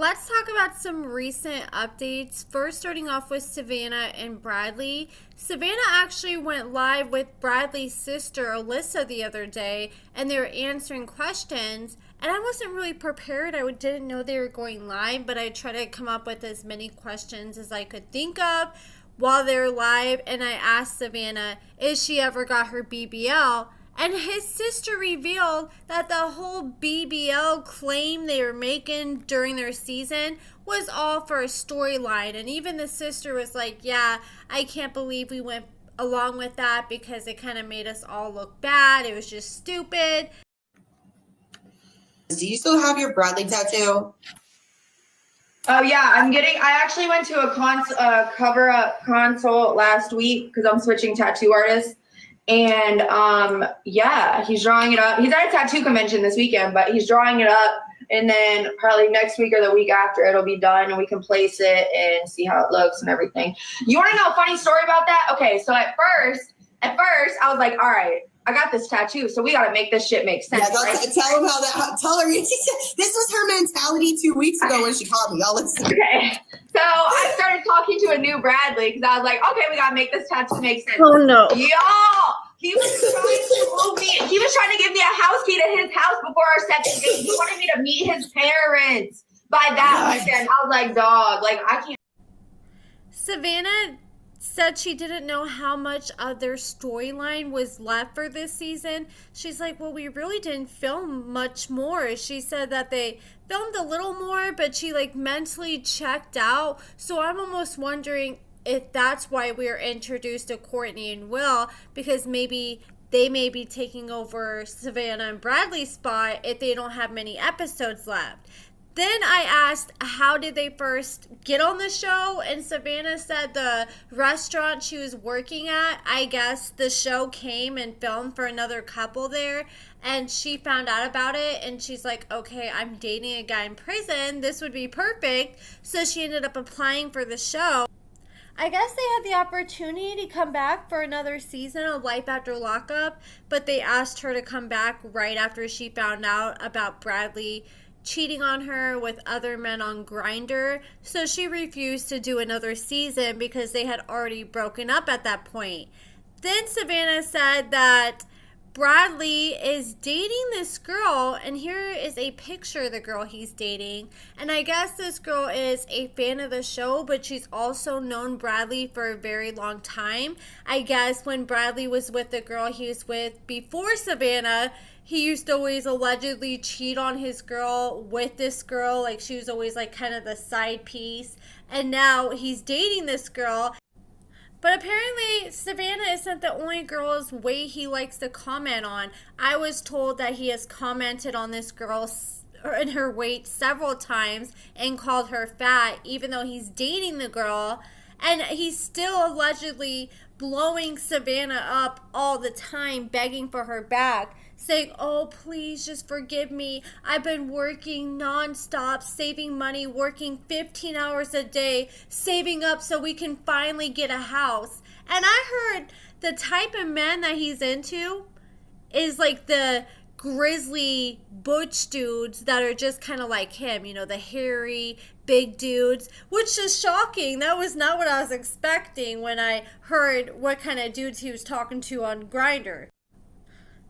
Let's talk about some recent updates. First, starting off with Savannah and Bradly. Savannah actually went live with Bradley's sister, Alyssa, the other day, and they were answering questions. And I wasn't really prepared. I didn't know they were going live, but I tried to come up with as many questions as I could think of while they were live. And I asked Savannah, is she ever got her BBL? And his sister revealed that the whole BBL claim they were making during their season was all for a storyline. And even the sister was like, yeah, I can't believe we went along with that because it kind of made us all look bad. It was just stupid. Do you still have your Bradly tattoo? Oh yeah, I actually went to a cover-up consult last week because I'm switching tattoo artists. And yeah, he's drawing it up. He's at a tattoo convention this weekend, but he's drawing it up. And then probably next week or the week after, it'll be done and we can place it and see how it looks and everything. You want to know a funny story about that? Okay, so at first, I was like, all right, I got this tattoo, so we got to make this shit make sense. Yeah, right? Tell him tell her. This was her mentality 2 weeks ago when she called me. Y'all listen. Okay. So I started talking to a new Bradly because I was like, okay, we got to make this tattoo make sense. Oh, no. Y'all, he was trying to give me a house key to his house before our second date. He wanted me to meet his parents by that weekend. I was like, dog, like, I can't. Savannah said she didn't know how much of their storyline was left for this season. She's like, well, we really didn't film much more. She said that they filmed a little more, but she like mentally checked out. So I'm almost wondering if that's why we were introduced to Courtney and Will, because maybe they may be taking over Savannah and Bradley's spot if they don't have many episodes left. Then I asked, how did they first get on the show? And Savannah said the restaurant she was working at, I guess the show came and filmed for another couple there. And she found out about it. And she's like, okay, I'm dating a guy in prison. This would be perfect. So she ended up applying for the show. I guess they had the opportunity to come back for another season of Life After Lockup. But they asked her to come back right after she found out about Bradly cheating on her with other men on Grindr, so she refused to do another season because they had already broken up at that point. Then Savannah said that Bradly is dating this girl, and here is a picture of the girl he's dating. And I guess this girl is a fan of the show, but she's also known Bradly for a very long time. I guess when Bradly was with the girl he was with before Savannah, he used to always allegedly cheat on his girl with this girl. Like, she was always like kind of the side piece. And now he's dating this girl. But apparently, Savannah isn't the only girl's weight he likes to comment on. I was told that he has commented on this girl and her weight several times and called her fat, even though he's dating the girl. And he's still allegedly blowing Savannah up all the time, begging for her back, saying, oh, please just forgive me. I've been working nonstop, saving money, working 15 hours a day, saving up so we can finally get a house. And I heard the type of men that he's into is like the grizzly butch dudes that are just kind of like him, you know, the hairy big dudes, which is shocking. That was not what I was expecting when I heard what kind of dudes he was talking to on Grindr.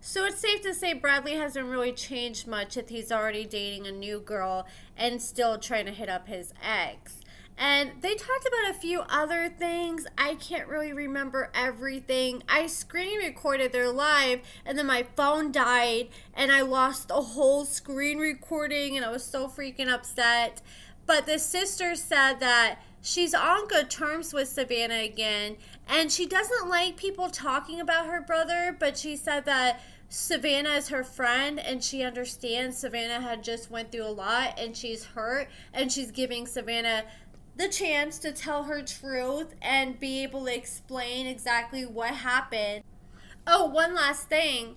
So it's safe to say Bradly hasn't really changed much if he's already dating a new girl and still trying to hit up his ex. And they talked about a few other things. I can't really remember everything. I screen recorded their live and then my phone died and I lost the whole screen recording and I was so freaking upset. But the sister said that she's on good terms with Savannah again, and she doesn't like people talking about her brother, but she said that Savannah is her friend and she understands Savannah had just went through a lot and she's hurt, and she's giving Savannah the chance to tell her truth and be able to explain exactly what happened. Oh, one last thing.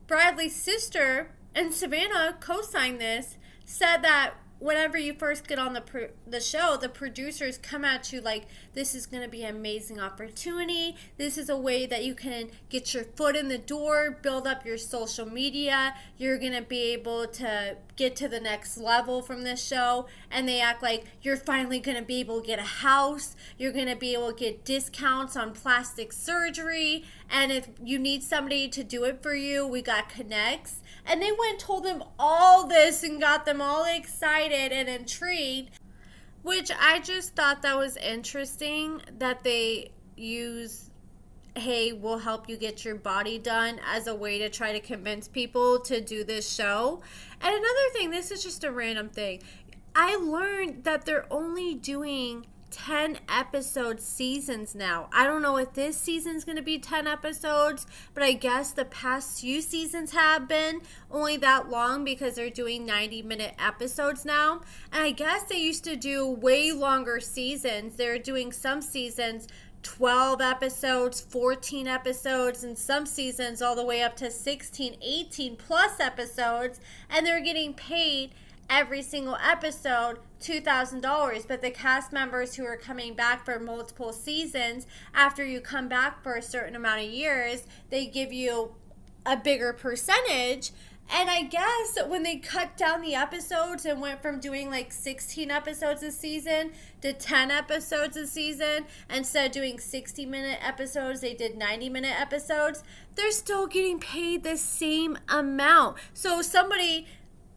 Bradly's sister, and Savannah co-signed this, said that whenever you first get on the show, the producers come at you like, this is going to be an amazing opportunity. This is a way that you can get your foot in the door, build up your social media. You're going to be able to get to the next level from this show. And they act like you're finally going to be able to get a house. You're going to be able to get discounts on plastic surgery. And if you need somebody to do it for you, we got connects. And they went and told them all this and got them all excited and intrigued, which I just thought that was interesting that they use, hey, we'll help you get your body done as a way to try to convince people to do this show. And another thing, this is just a random thing. I learned that they're only doing 10 episode seasons now. I don't know if this season's going to be 10 episodes, but I guess the past few seasons have been only that long because they're doing 90-minute episodes now. And I guess they used to do way longer seasons. They're doing some seasons 12 episodes, 14 episodes, and some seasons all the way up to 16, 18 plus episodes, and they're getting paid every single episode $2,000. But the cast members who are coming back for multiple seasons, after you come back for a certain amount of years, they give you a bigger percentage. And I guess when they cut down the episodes and went from doing like 16 episodes a season to 10 episodes a season, instead of doing 60-minute episodes, they did 90-minute episodes, they're still getting paid the same amount. So somebody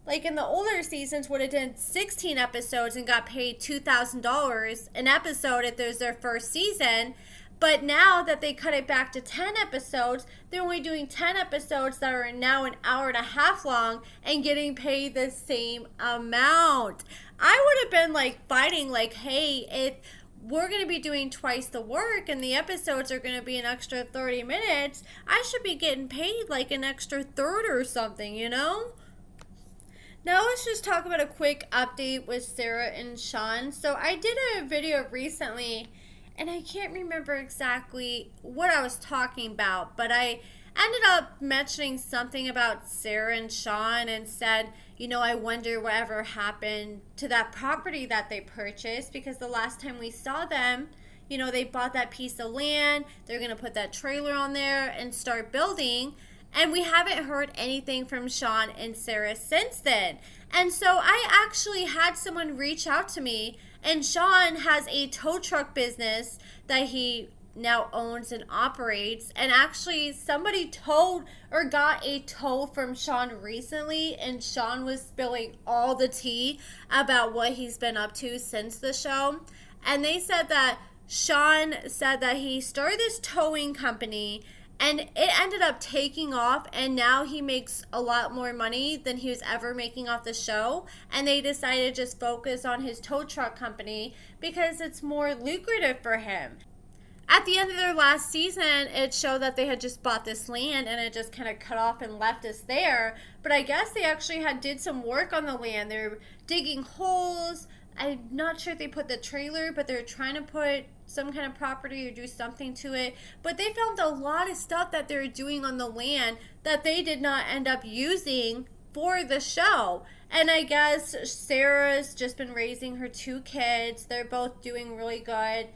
like in the older seasons would have done 16 episodes and got paid $2,000 an episode if there's their first season. But now that they cut it back to 10 episodes, they're only doing 10 episodes that are now an hour and a half long and getting paid the same amount. I would have been like fighting like, hey, if we're going to be doing twice the work and the episodes are going to be an extra 30 minutes, I should be getting paid like an extra third or something, you know? Now let's just talk about a quick update with Sara and Shawn. So I did a video recently, and I can't remember exactly what I was talking about, but I ended up mentioning something about Sara and Shawn and said, you know, I wonder whatever happened to that property that they purchased, because the last time we saw them, you know, they bought that piece of land, they're going to put that trailer on there and start building. And we haven't heard anything from Shawn and Sara since then. And so I actually had someone reach out to me, and Shawn has a tow truck business that he now owns and operates. And actually somebody towed or got a tow from Shawn recently, and Shawn was spilling all the tea about what he's been up to since the show. And they said that Shawn said that he started this towing company and it ended up taking off, and now he makes a lot more money than he was ever making off the show. And they decided to just focus on his tow truck company because it's more lucrative for him. At the end of their last season, it showed that they had just bought this land and it just kind of cut off and left us there. But I guess they actually did some work on the land. They're digging holes. I'm not sure if they put the trailer, but they're trying to put some kind of property or do something to it. But they found a lot of stuff that they're doing on the land that they did not end up using for the show. And I guess Sarah's just been raising her 2 kids. They're both doing really good.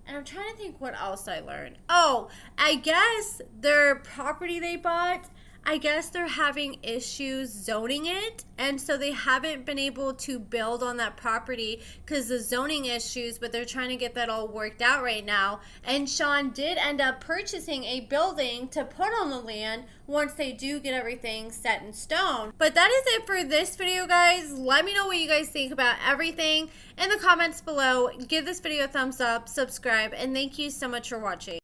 And I'm trying to think what else I learned. Oh, I guess their property they bought, I guess they're having issues zoning it, and so they haven't been able to build on that property because the zoning issues, but they're trying to get that all worked out right now. And Shawn did end up purchasing a building to put on the land once they do get everything set in stone. But that is it for this video, guys. Let me know what you guys think about everything in the comments below. Give this video a thumbs up, subscribe, and thank you so much for watching.